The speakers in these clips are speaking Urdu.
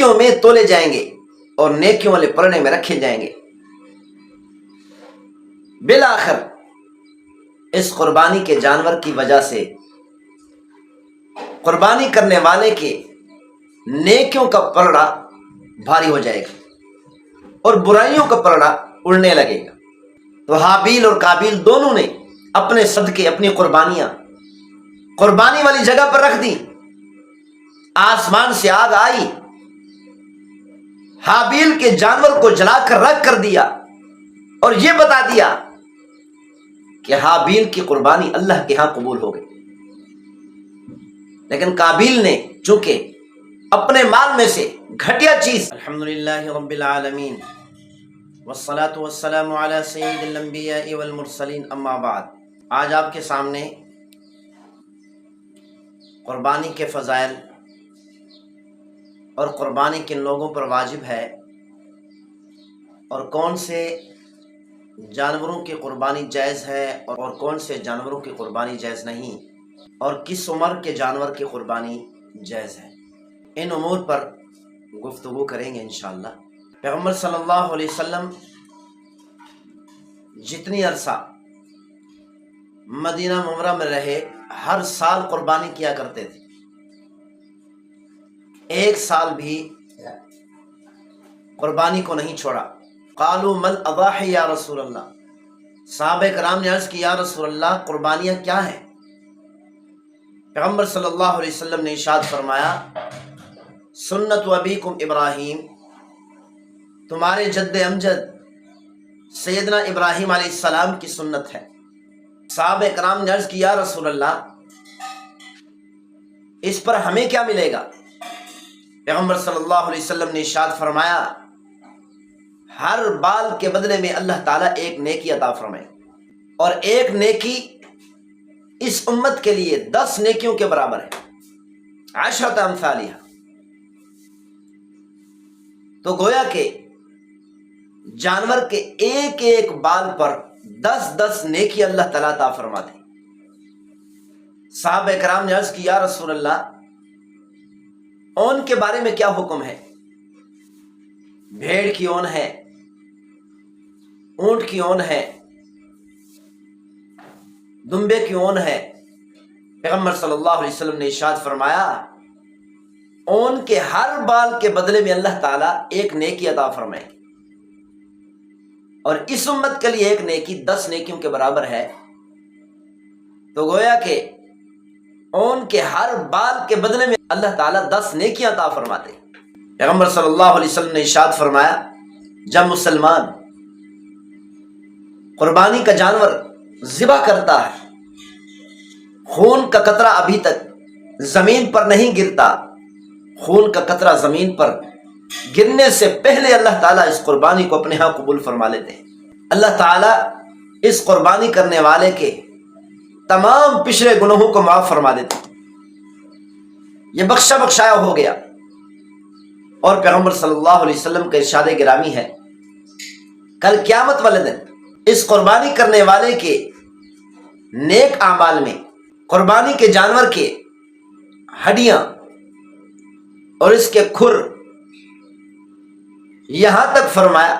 نیکیوں میں تولے جائیں گے اور نیکیوں والے پلڑے میں رکھے جائیں گے۔ بالآخر اس قربانی کے جانور کی وجہ سے قربانی کرنے والے کے نیکیوں کا پلڑا بھاری ہو جائے گا اور برائیوں کا پلڑا اڑنے لگے گا۔ تو حابیل اور قابیل دونوں نے اپنے صدقے، اپنی قربانیاں قربانی والی جگہ پر رکھ دی۔ آسمان سے آگ آئی، حابیل کے جانور کو جلا کر رکھ کر دیا اور یہ بتا دیا کہ حابیل کی قربانی اللہ کے ہاں قبول ہو گئی۔ لیکن قابیل نے چونکہ اپنے مال میں سے گھٹیا چیز، الحمدللہ رب العالمین والصلاة والسلام علی سید الانبیاء والمرسلین، اما بعد، آج آپ کے سامنے قربانی کے فضائل اور قربانی کن لوگوں پر واجب ہے اور کون سے جانوروں کی قربانی جائز ہے اور کون سے جانوروں کی قربانی جائز نہیں، اور کس عمر کے جانور کی قربانی جائز ہے، ان امور پر گفتگو کریں گے انشاءاللہ۔ پیغمبر صلی اللہ علیہ وسلم جتنی عرصہ مدینہ منورہ میں رہے، ہر سال قربانی کیا کرتے تھے، ایک سال بھی قربانی کو نہیں چھوڑا۔ قالوا مل اضاحی یا رسول اللہ، صحابہ کرام نے عرض کی یا رسول اللہ قربانیاں کیا ہیں؟ پیغمبر صلی اللہ علیہ وسلم نے ارشاد فرمایا سنت ابیکم ابراہیم، تمہارے جد امجد سیدنا ابراہیم علیہ السلام کی سنت ہے۔ صحابہ کرام نے عرض کی یا رسول اللہ اس پر ہمیں کیا ملے گا؟ پیغمبر صلی اللہ علیہ وسلم نے ارشاد فرمایا ہر بال کے بدلے میں اللہ تعالیٰ ایک نیکی عطا فرمائے، اور ایک نیکی اس امت کے لیے 10 نیکیوں کے برابر ہے، 10 امثالیہ۔ تو گویا کہ جانور کے ایک ایک بال پر 10 نیکی اللہ تعالیٰ عطا فرماتے۔ صحابہ کرام نے عرض کی یا رسول اللہ اون کے بارے میں کیا حکم ہے؟ بھیڑ کی اون ہے، اونٹ کی اون ہے، دمبے کی اون ہے۔ پیغمبر صلی اللہ علیہ وسلم نے ارشاد فرمایا اون کے ہر بال کے بدلے میں اللہ تعالیٰ ایک نیکی عطا فرمائے، اور اس امت کے لیے ایک نیکی 10 نیکیوں کے برابر ہے۔ تو گویا کہ اون کے ہر بال کے بدلے میں اللہ تعالیٰ 10 نیکیاں عطا فرماتے۔ پیغمبر صلی اللہ علیہ وسلم نے ارشاد فرمایا جب مسلمان قربانی کا جانور ذبح کرتا ہے، خون کا قطرہ ابھی تک زمین پر نہیں گرتا، خون کا قطرہ زمین پر گرنے سے پہلے اللہ تعالیٰ اس قربانی کو اپنے ہاں قبول فرما لیتے ہیں۔ اللہ تعالیٰ اس قربانی کرنے والے کے تمام پچھلے گناہوں کو معاف فرما دیتے ہیں، یہ بخشا بخشایا ہو گیا۔ اور پیغمبر صلی اللہ علیہ وسلم کا ارشاد گرامی ہے کل قیامت والے دن اس قربانی کرنے والے کے نیک اعمال میں قربانی کے جانور کے ہڈیاں اور اس کے کھر، یہاں تک فرمایا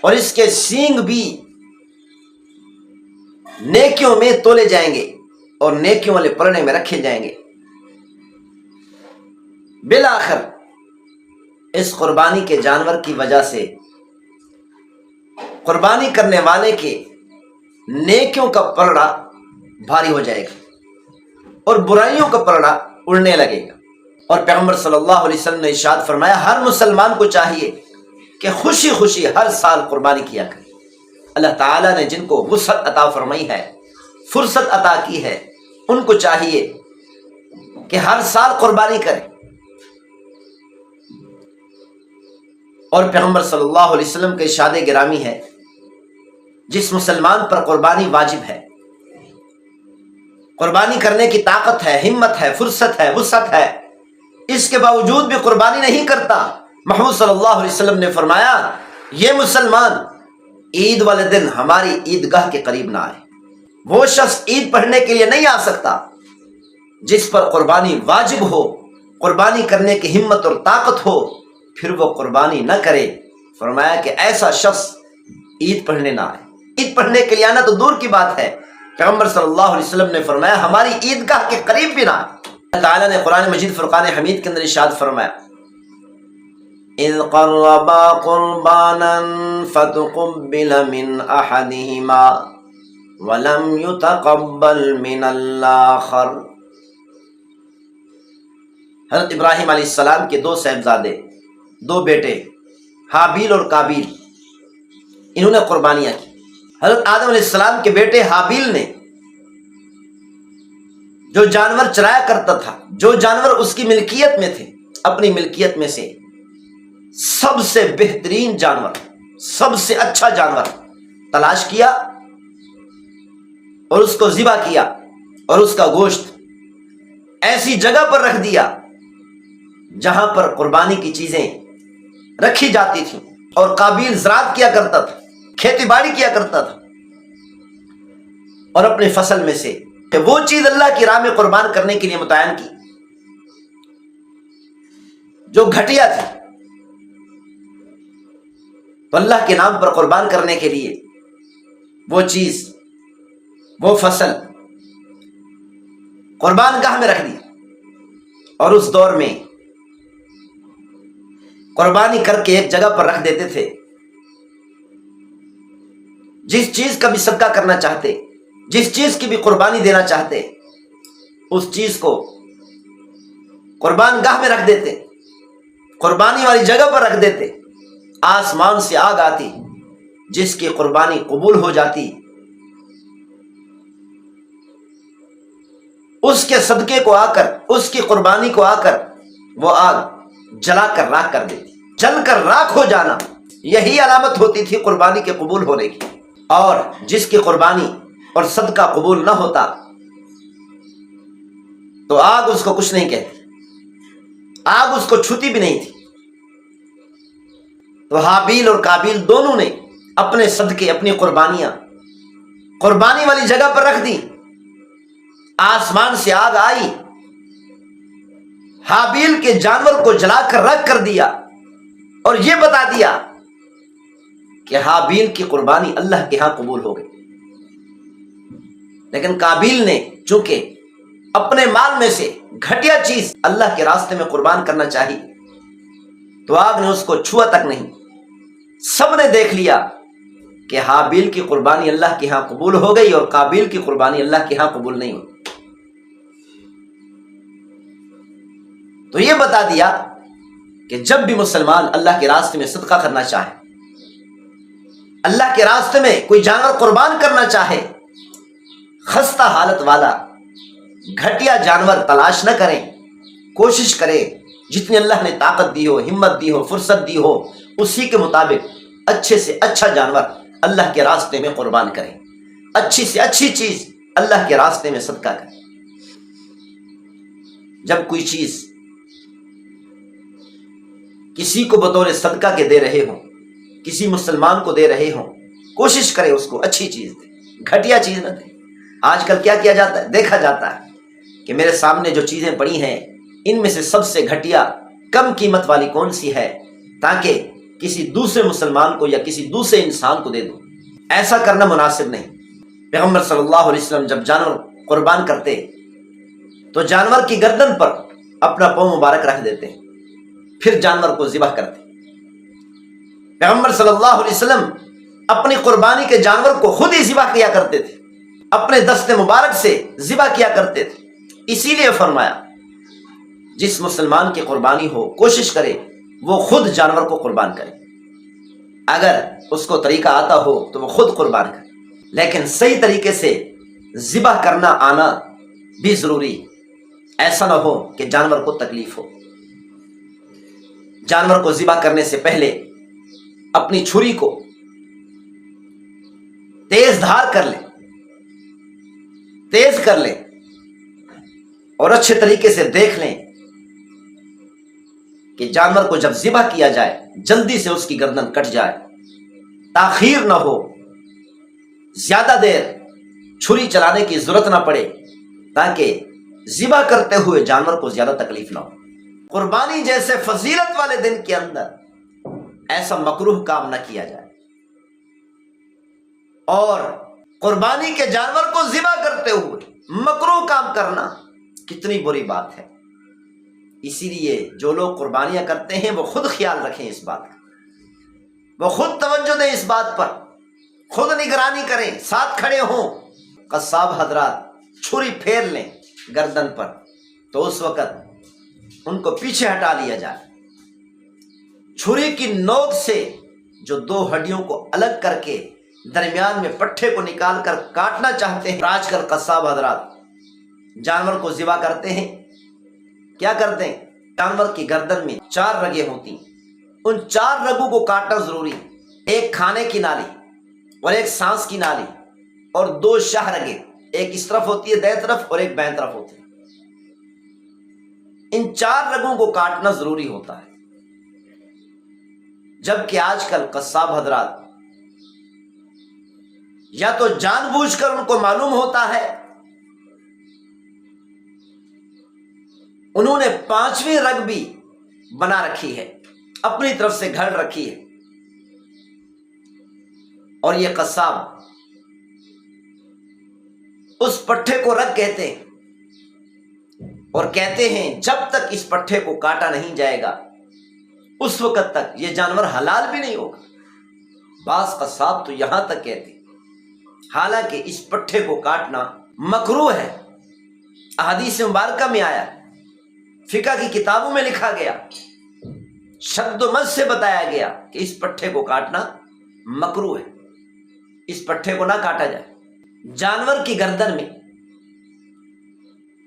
اور اس کے سینگ بھی نیکیوں میں تولے جائیں گے اور نیکیوں والے پلڑے میں رکھے جائیں گے۔ بالآخر اس قربانی کے جانور کی وجہ سے قربانی کرنے والے کے نیکیوں کا پلڑا بھاری ہو جائے گا اور برائیوں کا پلڑا اڑنے لگے گا۔ اور پیغمبر صلی اللہ علیہ وسلم نے ارشاد فرمایا ہر مسلمان کو چاہیے کہ خوشی خوشی ہر سال قربانی کیا کرے۔ اللہ تعالیٰ نے جن کو وسعت عطا فرمائی ہے، فرصت عطا کی ہے، ان کو چاہیے کہ ہر سال قربانی کرے۔ اور پیغمبر صلی اللہ علیہ وسلم کے ارشاد گرامی ہے جس مسلمان پر قربانی واجب ہے، قربانی کرنے کی طاقت ہے، ہمت ہے، فرصت ہے، وسعت ہے، اس کے باوجود بھی قربانی نہیں کرتا، محمود صلی اللہ علیہ وسلم نے فرمایا یہ مسلمان عید والے دن ہماری عیدگاہ کے قریب نہ آئے۔ وہ شخص عید پڑھنے کے لیے نہیں آ سکتا جس پر قربانی واجب ہو، قربانی کرنے کی ہمت اور طاقت ہو، پھر وہ قربانی نہ کرے، فرمایا کہ ایسا شخص عید پڑھنے نہ آئے۔ عید پڑھنے کے لیے آنا تو دور کی بات ہے، پیغمبر صلی اللہ علیہ وسلم نے فرمایا ہماری عیدگاہ کے قریب بھی نہ آئے۔ اللہ تعالیٰ نے قرآن مجید فرقان حمید کے اندر ارشاد فرمایا اذ قربا قربانا فتقبل من احدهما ولم يتقبل من الاخر۔ حضرت ابراہیم علیہ السلام کے دو صاحبزادے، دو بیٹے حابیل اور قابیل، انہوں نے قربانیاں کی۔ حضرت آدم علیہ السلام کے بیٹے حابیل نے جو جانور چرایا کرتا تھا، جو جانور اس کی ملکیت میں تھے، اپنی ملکیت میں سے سب سے بہترین جانور، سب سے اچھا جانور تلاش کیا اور اس کو ذبح کیا اور اس کا گوشت ایسی جگہ پر رکھ دیا جہاں پر قربانی کی چیزیں رکھی جاتی تھیں۔ اور قابیل زراعت کیا کرتا تھا، کھیتی باڑی کیا کرتا تھا، اور اپنی فصل میں سے کہ وہ چیز اللہ کی راہ میں قربان کرنے کے لیے متعین کی جو گھٹیا تھی، تو اللہ کے نام پر قربان کرنے کے لیے وہ چیز، وہ فصل قربان گاہ میں رکھ دی۔ اور اس دور میں قربانی کر کے ایک جگہ پر رکھ دیتے تھے، جس چیز کا بھی صدقہ کرنا چاہتے، جس چیز کی بھی قربانی دینا چاہتے، اس چیز کو قربان گاہ میں رکھ دیتے، قربانی والی جگہ پر رکھ دیتے۔ آسمان سے آگ آتی، جس کی قربانی قبول ہو جاتی اس کے صدقے کو آ کر، اس کی قربانی کو آ کر وہ آگ جلا کر راکھ کر دیتی۔ جل کر راکھ ہو جانا یہی علامت ہوتی تھی قربانی کے قبول ہونے کی۔ اور جس کی قربانی اور صدقہ قبول نہ ہوتا تو آگ اس کو کچھ نہیں کہتی، آگ اس کو چھوتی بھی نہیں تھی۔ تو حابیل اور قابیل دونوں نے اپنے صدقے، اپنی قربانیاں قربانی والی جگہ پر رکھ دی۔ آسمان سے آگ آئی، حابیل کے جانور کو جلا کر رکھ کر دیا اور یہ بتا دیا کہ حابیل کی قربانی اللہ کے ہاں قبول ہو گئی۔ لیکن قابیل نے چونکہ اپنے مال میں سے گھٹیا چیز اللہ کے راستے میں قربان کرنا چاہی، تو آگ نے اس کو چھوا تک نہیں۔ سب نے دیکھ لیا کہ حابیل کی قربانی اللہ کے ہاں قبول ہو گئی اور قابیل کی قربانی اللہ کے ہاں قبول نہیں ہوئی۔ تو یہ بتا دیا کہ جب بھی مسلمان اللہ کے راستے میں صدقہ کرنا چاہے، اللہ کے راستے میں کوئی جانور قربان کرنا چاہے، خستہ حالت والا گھٹیا جانور تلاش نہ کریں، کوشش کرے جتنی اللہ نے طاقت دی ہو، ہمت دی ہو، فرصت دی ہو، اسی کے مطابق اچھے سے اچھا جانور اللہ کے راستے میں قربان کریں، اچھی سے اچھی چیز اللہ کے راستے میں صدقہ کریں۔ جب کوئی چیز کسی کو بطور صدقہ کے دے رہے ہوں، کسی مسلمان کو دے رہے ہوں، کوشش کرے اس کو اچھی چیز دے، گھٹیا چیز نہ دے۔ آج کل کیا کیا جاتا ہے، دیکھا جاتا ہے کہ میرے سامنے جو چیزیں پڑی ہیں ان میں سے سب سے گھٹیا کم قیمت والی کون سی ہے، تاکہ کسی دوسرے مسلمان کو یا کسی دوسرے انسان کو دے دو۔ ایسا کرنا مناسب نہیں۔ پیغمبر صلی اللہ علیہ وسلم جب جانور قربان کرتے تو جانور کی گردن پر اپنا پاؤں مبارک رکھ دیتے، پھر جانور کو ذبح کرتے۔ پیغمبر صلی اللہ علیہ وسلم اپنی قربانی کے جانور کو خود ہی ذبح کیا کرتے تھے، اپنے دست مبارک سے ذبح کیا کرتے تھے۔ اسی لیے فرمایا جس مسلمان کی قربانی ہو کوشش کرے وہ خود جانور کو قربان کرے، اگر اس کو طریقہ آتا ہو تو وہ خود قربان کرے، لیکن صحیح طریقے سے ذبح کرنا آنا بھی ضروری، ایسا نہ ہو کہ جانور کو تکلیف ہو۔ جانور کو ذبح کرنے سے پہلے اپنی چھری کو تیز دھار کر لیں، تیز کر لیں اور اچھے طریقے سے دیکھ لیں کہ جانور کو جب ذبح کیا جائے جلدی سے اس کی گردن کٹ جائے، تاخیر نہ ہو، زیادہ دیر چھری چلانے کی ضرورت نہ پڑے، تاکہ ذبح کرتے ہوئے جانور کو زیادہ تکلیف نہ ہو۔ قربانی جیسے فضیلت والے دن کے اندر ایسا مکروہ کام نہ کیا جائے، اور قربانی کے جانور کو ذبح کرتے ہوئے مکروہ کام کرنا کتنی بری بات ہے۔ اسی لیے جو لوگ قربانیاں کرتے ہیں وہ خود خیال رکھیں اس بات کا، وہ خود توجہ دیں اس بات پر، خود نگرانی کریں، ساتھ کھڑے ہوں۔ قصاب حضرات چھری پھیر لیں گردن پر تو اس وقت ان کو پیچھے ہٹا لیا جائے۔ چھری کی نوک سے جو دو ہڈیوں کو الگ کر کے درمیان میں پٹھے کو نکال کر کاٹنا چاہتے ہیں، آج کل قصاب حضرات جانور کو ذبح کرتے ہیں، کیا کرتے ہیں؟ جانور کی گردن میں 4 رگیں ہوتی ہیں، ان 4 رگوں کو کاٹنا ضروری ہے۔ ایک کھانے کی نالی اور ایک سانس کی نالی اور 2 شاہ رگیں، ایک اس طرف ہوتی ہے دائیں طرف اور ایک بائیں طرف ہوتی ہے۔ ان 4 رگوں کو کاٹنا ضروری ہوتا ہے، جبکہ آج کل قصاب حضرات یا تو جان بوجھ کر ان کو معلوم ہوتا ہے، انہوں نے 5ویں رگ بھی بنا رکھی ہے، اپنی طرف سے گھڑ رکھی ہے، اور یہ قصاب اس پٹھے کو رگ کہتے ہیں اور کہتے ہیں جب تک اس پٹھے کو کاٹا نہیں جائے گا اس وقت تک یہ جانور حلال بھی نہیں ہوگا۔ بعض قصاب تو یہاں تک کہتے ہیں حالانکہ اس پٹھے کو کاٹنا مکروہ ہے، احادیث مبارکہ میں آیا، فقہ کی کتابوں میں لکھا گیا، شد و مد سے بتایا گیا کہ اس پٹھے کو کاٹنا مکروہ ہے، اس پٹھے کو نہ کاٹا جائے۔ جانور کی گردن میں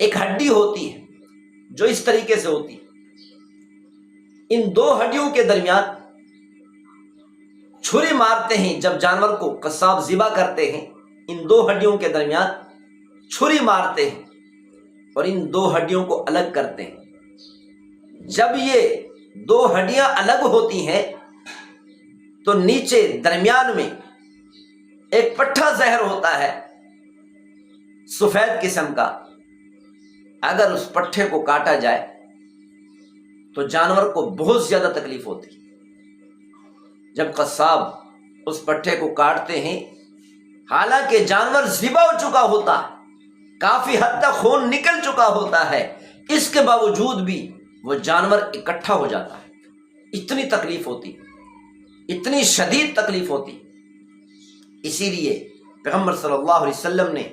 ایک ہڈی ہوتی ہے جو اس طریقے سے ہوتی ہے، ان 2 ہڈیوں کے درمیان چھری مارتے ہیں، جب جانور کو قصاب ذبح کرتے ہیں ان 2 ہڈیوں کے درمیان چھری مارتے ہیں اور ان 2 ہڈیوں کو الگ کرتے ہیں۔ جب یہ 2 ہڈیاں الگ ہوتی ہیں تو نیچے درمیان میں ایک پٹھا زہر ہوتا ہے سفید قسم کا، اگر اس پٹھے کو کاٹا جائے تو جانور کو بہت زیادہ تکلیف ہوتی ہے۔ جب قصاب اس پٹھے کو کاٹتے ہیں حالانکہ جانور ذبح ہو چکا ہوتا ہے، کافی حد تک خون نکل چکا ہوتا ہے، اس کے باوجود بھی وہ جانور اکٹھا ہو جاتا ہے، اتنی تکلیف ہوتی، اتنی شدید تکلیف ہوتی۔ اسی لیے پیغمبر صلی اللہ علیہ وسلم نے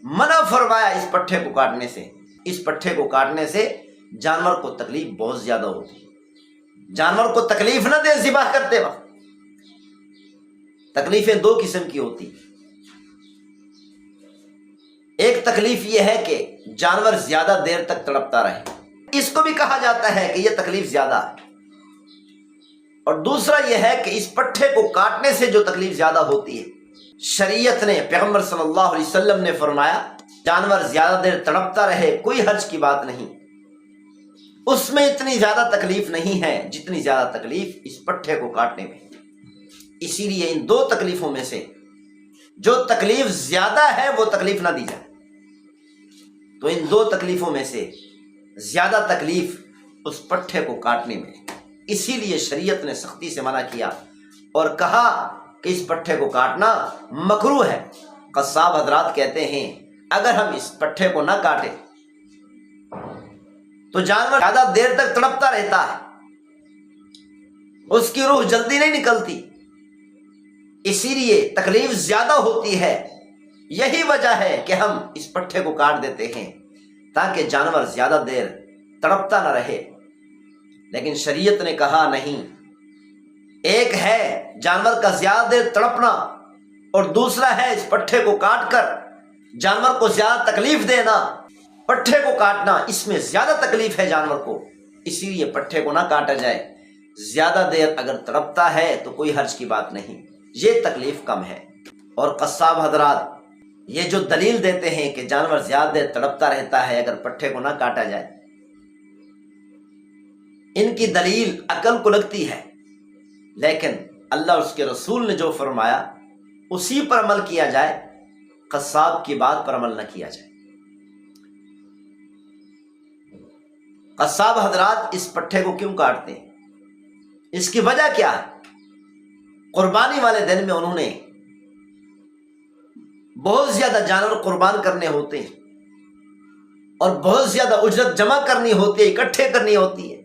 منع فرمایا اس پٹھے کو کاٹنے سے، اس پٹھے کو کاٹنے سے جانور کو تکلیف بہت زیادہ ہوتی ہے۔ جانور کو تکلیف نہ دے ذبح کرتے وقت۔ تکلیفیں 2 قسم کی ہوتی، ایک تکلیف یہ ہے کہ جانور زیادہ دیر تک تڑپتا رہے، اس کو بھی کہا جاتا ہے کہ یہ تکلیف زیادہ ہے، اور دوسرا یہ ہے کہ اس پٹھے کو کاٹنے سے جو تکلیف زیادہ ہوتی ہے، شریعت نے، پیغمبر صلی اللہ علیہ وسلم نے فرمایا جانور زیادہ دیر تڑپتا رہے کوئی حرج کی بات نہیں، اس میں اتنی زیادہ تکلیف نہیں ہے جتنی زیادہ تکلیف اس پٹھے کو کاٹنے میں۔ اسی لیے ان 2 تکلیفوں میں سے جو تکلیف زیادہ ہے وہ تکلیف نہ دی جائے، تو ان 2 تکلیفوں میں سے زیادہ تکلیف اس پٹھے کو کاٹنے میں، اسی لیے شریعت نے سختی سے منع کیا اور کہا کہ اس پٹھے کو کاٹنا مکروہ ہے۔ قصاب حضرات کہتے ہیں اگر ہم اس پٹھے کو نہ کاٹیں تو جانور زیادہ دیر تک تڑپتا رہتا ہے، اس کی روح جلدی نہیں نکلتی، اسی لیے تکلیف زیادہ ہوتی ہے۔ یہی وجہ ہے کہ ہم اس پٹھے کو کاٹ دیتے ہیں تاکہ جانور زیادہ دیر تڑپتا نہ رہے، لیکن شریعت نے کہا نہیں، ایک ہے جانور کا زیادہ دیر تڑپنا اور دوسرا ہے اس پٹھے کو کاٹ کر جانور کو زیادہ تکلیف دینا۔ پٹھے کو کاٹنا اس میں زیادہ تکلیف ہے جانور کو، اسی لیے پٹھے کو نہ کاٹا جائے۔ زیادہ دیر اگر تڑپتا ہے تو کوئی حرج کی بات نہیں، یہ تکلیف کم ہے۔ اور قصاب حضرات یہ جو دلیل دیتے ہیں کہ جانور زیادہ دیر تڑپتا رہتا ہے اگر پٹھے کو نہ کاٹا جائے، ان کی دلیل عقل کو لگتی ہے، لیکن اللہ اور اس کے رسول نے جو فرمایا اسی پر عمل کیا جائے، قصاب کی بات پر عمل نہ کیا جائے۔ قصاب حضرات اس پٹھے کو کیوں کاٹتے ہیں؟ اس کی وجہ کیا ہے؟ قربانی والے دن میں انہوں نے بہت زیادہ جانور قربان کرنے ہوتے ہیں اور بہت زیادہ اجرت جمع کرنی ہوتی ہے، اکٹھے کرنی ہوتی ہے،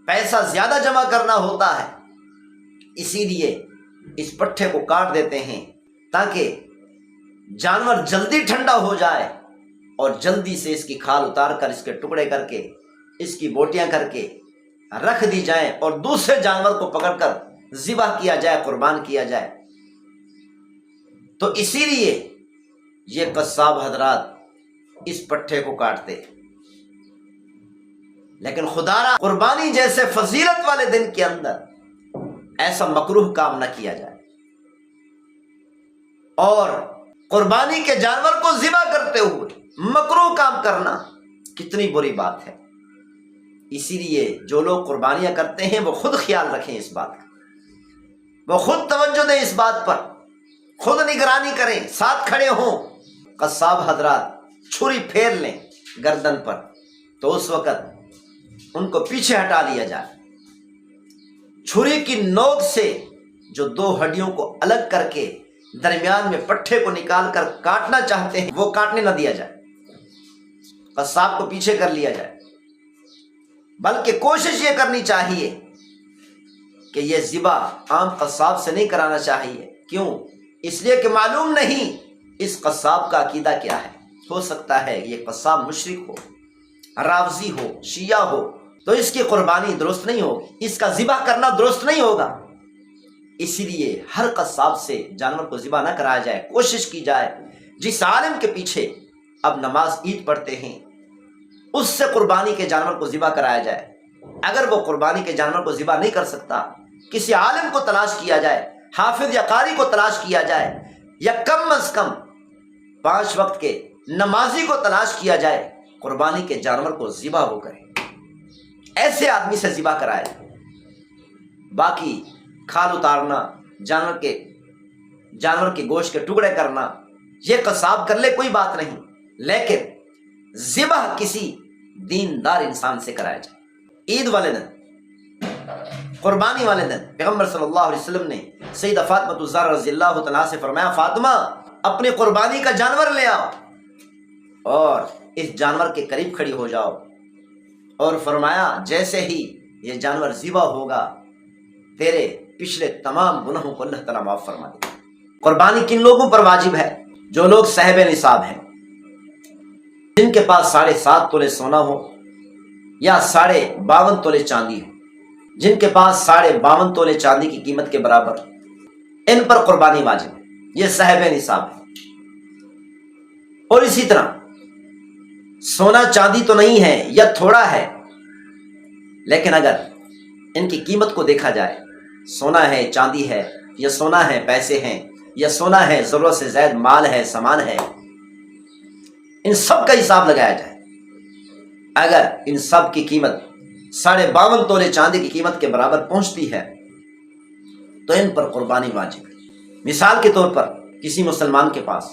پیسہ زیادہ جمع کرنا ہوتا ہے، اسی لیے اس پٹھے کو کاٹ دیتے ہیں تاکہ جانور جلدی ٹھنڈا ہو جائے اور جلدی سے اس کی کھال اتار کر اس کے ٹکڑے کر کے اس کی بوٹیاں کر کے رکھ دی جائیں اور دوسرے جانور کو پکڑ کر ذبح کیا جائے، قربان کیا جائے۔ تو اسی لیے یہ قصاب حضرات اس پٹھے کو کاٹتے۔ لیکن خدا را قربانی جیسے فضیلت والے دن کے اندر ایسا مکروہ کام نہ کیا جائے، اور قربانی کے جانور کو ذبح کرتے ہوئے مکروہ کام کرنا کتنی بری بات ہے۔ اسی لیے جو لوگ قربانیاں کرتے ہیں وہ خود خیال رکھیں اس بات کا، وہ خود توجہ دیں اس بات پر، خود نگرانی کریں، ساتھ کھڑے ہوں۔ قصاب حضرات چھری پھیر لیں گردن پر تو اس وقت ان کو پیچھے ہٹا لیا جائے، چھری کی نوک سے جو دو ہڈیوں کو الگ کر کے درمیان میں پٹھے کو نکال کر کاٹنا چاہتے ہیں وہ کاٹنے نہ دیا جائے، قصاب کو پیچھے کر لیا جائے، بلکہ کوشش یہ کرنی چاہیے کہ یہ ذبح عام قصاب سے نہیں کرانا چاہیے۔ کیوں؟ اس لیے کہ معلوم نہیں اس قصاب کا عقیدہ کیا ہے، ہو سکتا ہے یہ قصاب مشرک ہو، رافضی ہو، شیعہ ہو، تو اس کی قربانی درست نہیں ہوگی، اس کا ذبح کرنا درست نہیں ہوگا۔ اسی لیے ہر قصاب سے جانور کو ذبح نہ کرایا جائے، کوشش کی جائے جس عالم کے پیچھے اب نماز عید پڑھتے ہیں اس سے قربانی کے جانور کو ذبح کرایا جائے۔ اگر وہ قربانی کے جانور کو ذبح نہیں کر سکتا، کسی عالم کو تلاش کیا جائے، حافظ یا قاری کو تلاش کیا جائے، یا کم از کم 5 وقت کے نمازی کو تلاش کیا جائے، قربانی کے جانور کو ذبح وہ کرے، ایسے آدمی سے ذبح کرایا جائے۔ باقی کھال اتارنا، جانور کے گوشت کے ٹکڑے کرنا، یہ قصاب کر لے کوئی بات نہیں، لیکن ذبح کسی دیندار انسان سے کرایا جائے۔ عید والے دن، قربانی والے دن پیغمبر صلی اللہ علیہ وسلم نے سیدہ فاطمہ الزہرا رضی اللہ تعالیٰ سے فرمایا، فاطمہ اپنی قربانی کا جانور لے آؤ اور اس جانور کے قریب کھڑی ہو جاؤ، اور فرمایا جیسے ہی یہ جانور ذبح ہوگا تیرے پچھلے تمام گناہوں کو اللہ تعالیٰ معاف فرما دے۔ قربانی کن لوگوں پر واجب ہے؟ جو لوگ صاحب نصاب ہیں، جن کے پاس 7.5 تولے سونا ہو یا 52.5 تولے چاندی ہو، جن کے پاس 52.5 تولے چاندی کی قیمت کے برابر، ان پر قربانی واجب ہے، یہ صاحب نصاب ہے۔ اور اسی طرح سونا چاندی تو نہیں ہے یا تھوڑا ہے، لیکن اگر ان کی قیمت کو دیکھا جائے، سونا ہے، چاندی ہے، یا سونا ہے پیسے ہیں، یا سونا ہے ضرورت سے زائد مال ہے، سامان ہے، ان سب کا حساب لگایا جائے۔ اگر ان سب کی قیمت 52.5 تولے چاندی کی قیمت کے برابر پہنچتی ہے تو ان پر قربانی واجب ہے۔ مثال کے طور پر کسی مسلمان کے پاس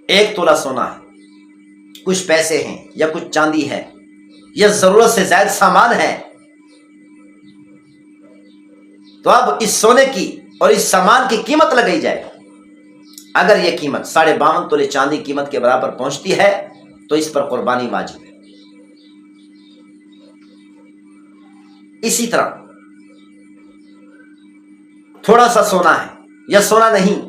1 تولہ سونا ہے، کچھ پیسے ہیں یا کچھ چاندی ہے یا ضرورت سے زائد سامان ہے، تو اب اس سونے کی اور اس سامان کی قیمت لگائی جائے۔ اگر یہ قیمت 52.5 تولے چاندی قیمت کے برابر پہنچتی ہے تو اس پر قربانی واجب ہے۔ اسی طرح تھوڑا سا سونا ہے یا سونا نہیں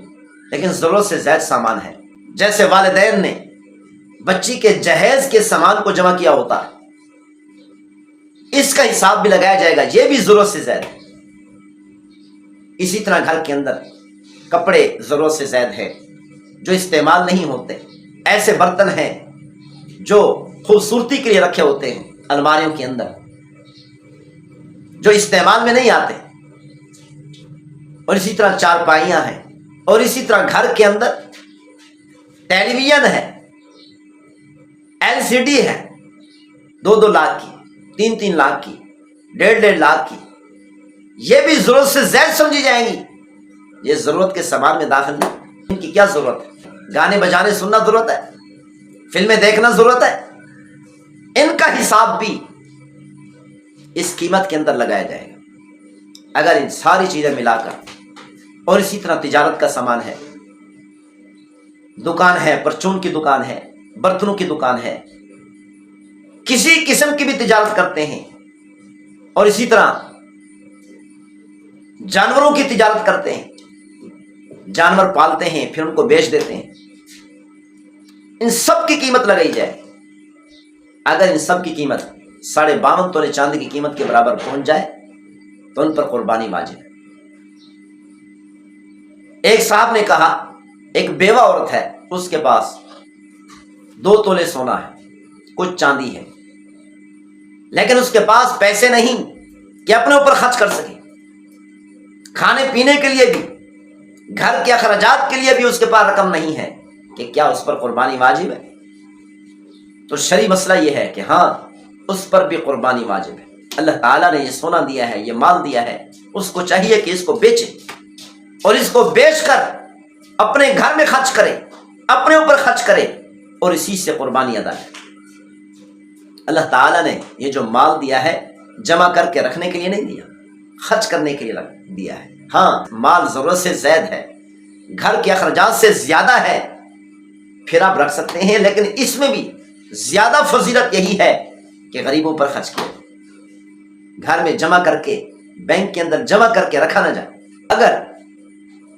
لیکن ضرورت سے زائد سامان ہے، جیسے والدین نے بچی کے جہیز کے سامان کو جمع کیا ہوتا ہے، اس کا حساب بھی لگایا جائے گا، یہ بھی ضرورت سے زائد ہے۔ اسی طرح گھر کے اندر کپڑے ضرورت سے زائد ہے جو استعمال نہیں ہوتے، ایسے برتن ہیں جو خوبصورتی کے لیے رکھے ہوتے ہیں الماریوں کے اندر، جو استعمال میں نہیں آتے، اور اسی طرح چارپائیاں ہیں، اور اسی طرح گھر کے اندر ٹیلی ویژن ہے، LCD ہے، 2-2 لاکھ کی، 3-3 لاکھ کی، 1.5 لاکھ کی، یہ بھی ضرورت سے زائد سمجھی جائیں گی، یہ ضرورت کے سامان میں داخل نہیں۔ ان کی کیا ضرورت ہے؟ گانے بجانے سننا ضرورت ہے، فلمیں دیکھنا ضرورت ہے، ان کا حساب بھی اس قیمت کے اندر لگایا جائے گا۔ اگر ان ساری چیزیں ملا کر، اور اسی طرح تجارت کا سامان ہے، دکان ہے، پرچون کی دکان ہے، برتنوں کی دکان ہے، کسی قسم کی بھی تجارت کرتے ہیں، اور اسی طرح جانوروں کی تجارت کرتے ہیں، جانور پالتے ہیں پھر ان کو بیچ دیتے ہیں، ان سب کی قیمت لگائی جائے۔ اگر ان سب کی قیمت 52.5 تولے چاندی کی قیمت کے برابر پہنچ جائے تو ان پر قربانی واجب ہے۔ ایک صاحب نے کہا ایک بیوہ عورت ہے، اس کے پاس 2 تولے سونا ہے، کچھ چاندی ہے، لیکن اس کے پاس پیسے نہیں کہ اپنے اوپر خرچ کر سکے، کھانے پینے کے لیے بھی، گھر کے اخراجات کے لیے بھی اس کے پاس رقم نہیں ہے، کہ کیا اس پر قربانی واجب ہے؟ تو شرعی مسئلہ یہ ہے کہ ہاں، اس پر بھی قربانی واجب ہے۔ اللہ تعالیٰ نے یہ سونا دیا ہے، یہ مال دیا ہے، اس کو چاہیے کہ اس کو بیچے، اور اس کو بیچ کر اپنے گھر میں خرچ کرے، اپنے اوپر خرچ کرے، اور اسی سے قربانی ادا کرے۔ اللہ تعالیٰ نے یہ جو مال دیا ہے جمع کر کے رکھنے کے لیے نہیں دیا، خرچ کرنے کے لیے دیا ہے۔ ہاں، مال ضرورت سے زائد ہے، گھر کے اخراجات سے زیادہ ہے، پھر آپ رکھ سکتے ہیں، لیکن اس میں بھی زیادہ فضیلت یہی ہے کہ غریبوں پر خرچ کیا، گھر میں جمع کر کے، بینک کے اندر جمع کر کے رکھا نہ جائے۔ اگر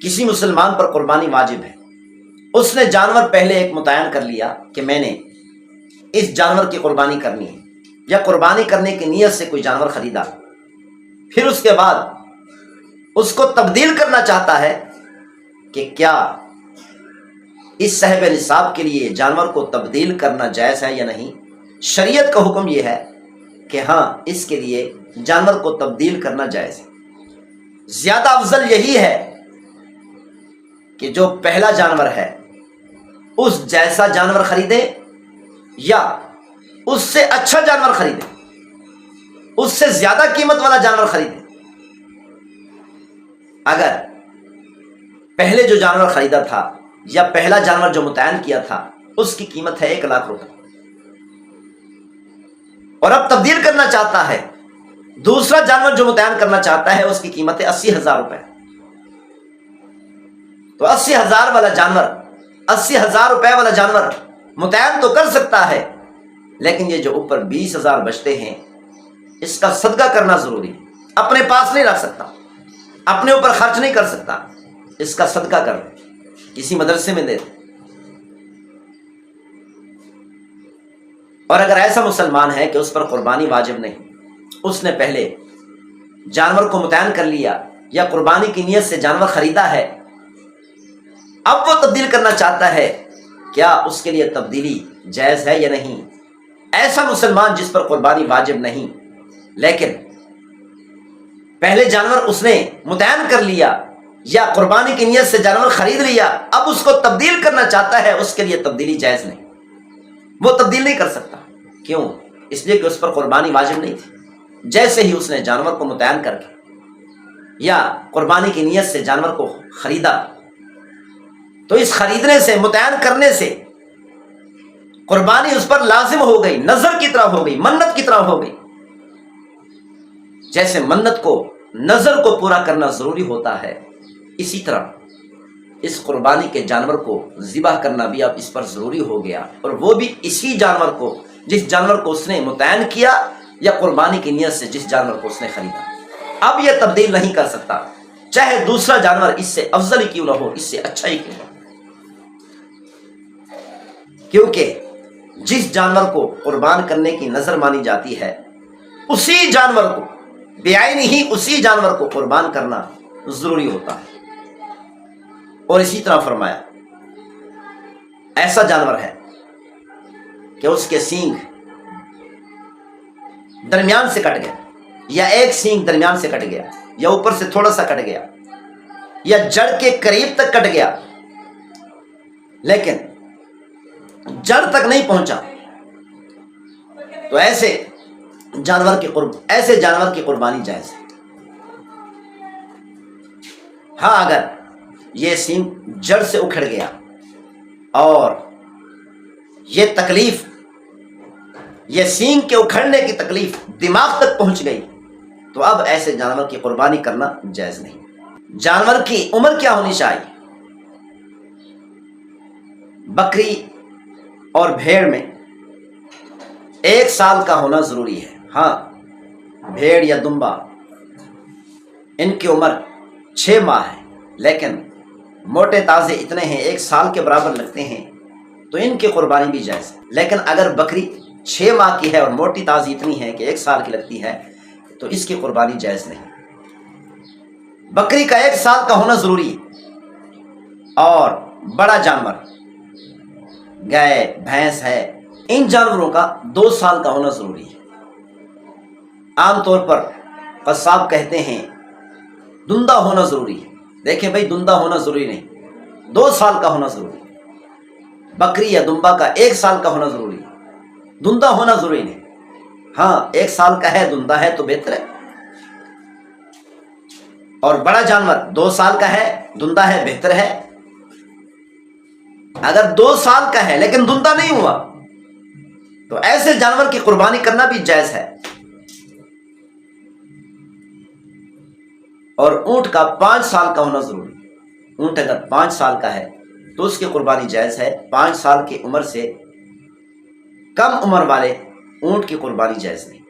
کسی مسلمان پر قربانی واجب ہے، اس نے جانور پہلے ایک متعین کر لیا کہ میں نے اس جانور کی قربانی کرنی ہے، یا قربانی کرنے کی نیت سے کوئی جانور خریدا، پھر اس کے بعد اس کو تبدیل کرنا چاہتا ہے کہ کیا اس صاحب نصاب کے لیے جانور کو تبدیل کرنا جائز ہے یا نہیں۔ شریعت کا حکم یہ ہے کہ ہاں، اس کے لیے جانور کو تبدیل کرنا جائز ہے۔ زیادہ افضل یہی ہے کہ جو پہلا جانور ہے اس جیسا جانور خریدے، یا اس سے اچھا جانور خریدے، اس سے زیادہ قیمت والا جانور خریدے۔ اگر پہلے جو جانور خریدا تھا، یا پہلا جانور جو متعین کیا تھا، اس کی قیمت ہے 1 لاکھ روپے، اور اب تبدیل کرنا چاہتا ہے، دوسرا جانور جو متعین کرنا چاہتا ہے اس کی قیمت ہے 80,000 روپے، تو 80,000 والا جانور، 80,000 روپے والا جانور متعین تو کر سکتا ہے، لیکن یہ جو اوپر 20,000 بچتے ہیں، اس کا صدقہ کرنا ضروری، اپنے پاس نہیں رکھ سکتا، اپنے اوپر خرچ نہیں کر سکتا، اس کا صدقہ کر، کسی مدرسے میں دے۔ اور اگر ایسا مسلمان ہے کہ اس پر قربانی واجب نہیں، اس نے پہلے جانور کو متعین کر لیا، یا قربانی کی نیت سے جانور خریدا ہے، اب وہ تبدیل کرنا چاہتا ہے، کیا اس کے لیے تبدیلی جائز ہے یا نہیں؟ ایسا مسلمان جس پر قربانی واجب نہیں، لیکن پہلے جانور اس نے متعین کر لیا، یا قربانی کی نیت سے جانور خرید لیا، اب اس کو تبدیل کرنا چاہتا ہے، اس کے لیے تبدیلی جائز نہیں، وہ تبدیل نہیں کر سکتا۔ کیوں؟ اس لیے کہ اس پر قربانی واجب نہیں تھی۔ جیسے ہی اس نے جانور کو متعین کر کے یا قربانی کی نیت سے جانور کو خریدا، تو اس خریدنے سے، متعین کرنے سے قربانی اس پر لازم ہو گئی، نظر کی طرح ہو گئی، منت کی طرح ہو گئی۔ جیسے منت کو، نظر کو پورا کرنا ضروری ہوتا ہے، اسی طرح اس قربانی کے جانور کو ذبح کرنا بھی اب اس پر ضروری ہو گیا، اور وہ بھی اسی جانور کو، جس جانور کو اس نے متعین کیا، یا قربانی کی نیت سے جس جانور کو اس نے خریدا۔ اب یہ تبدیل نہیں کر سکتا، چاہے دوسرا جانور اس سے افضل ہی کیوں نہ ہو، اس سے اچھا ہی کیوں نہ ہو، کیونکہ جس جانور کو قربان کرنے کی نظر مانی جاتی ہے، اسی جانور کو، بعین ہی اسی جانور کو قربان کرنا ضروری ہوتا ہے۔ اور اسی طرح فرمایا، ایسا جانور ہے کہ اس کے سینگ درمیان سے کٹ گیا، یا ایک سینگ درمیان سے کٹ گیا، یا اوپر سے تھوڑا سا کٹ گیا، یا جڑ کے قریب تک کٹ گیا، لیکن جڑ تک نہیں پہنچا، تو ایسے جانور کی قربانی جائز ہے۔ ہاں، اگر یہ سینگ جڑ سے اکھڑ گیا اور یہ تکلیف یہ سینگ کے اکھڑنے کی تکلیف دماغ تک پہنچ گئی تو اب ایسے جانور کی قربانی کرنا جائز نہیں۔ جانور کی عمر کیا ہونی چاہیے؟ بکری اور بھیڑ میں 1 سال کا ہونا ضروری ہے۔ ہاں، بھیڑ یا دمبا ان کی عمر 6 ماہ ہے، لیکن موٹے تازے اتنے ہیں 1 سال کے برابر لگتے ہیں تو ان کی قربانی بھی جائز ہے۔ لیکن اگر بکری 6 ماہ کی ہے اور موٹی تازی اتنی ہے کہ 1 سال کی لگتی ہے تو اس کی قربانی جائز نہیں۔ بکری کا 1 سال کا ہونا ضروری ہے، اور بڑا جانور گائے بھینس ہے ان جانوروں کا 2 سال کا ہونا ضروری ہے۔ عام طور پر قصاب کہتے ہیں دندہ ہونا ضروری ہے۔ دیکھیں بھائی، دندہ ہونا ضروری نہیں، 2 سال کا ہونا ضروری ہے۔ بکری یا دمبا کا 1 سال کا ہونا ضروری ہے، دندہ ہونا ضروری نہیں۔ ہاں، 1 سال کا ہے دندہ ہے تو بہتر ہے، اور بڑا جانور 2 سال کا ہے دندہ ہے بہتر ہے۔ اگر 2 سال کا ہے لیکن دندہ نہیں ہوا تو ایسے جانور کی قربانی کرنا بھی جائز ہے۔ اور اونٹ کا 5 سال کا ہونا ضروری ہے۔ اونٹ اگر 5 سال کا ہے تو اس کی قربانی جائز ہے۔ 5 سال کی عمر سے کم عمر والے اونٹ کی قربانی جائز نہیں۔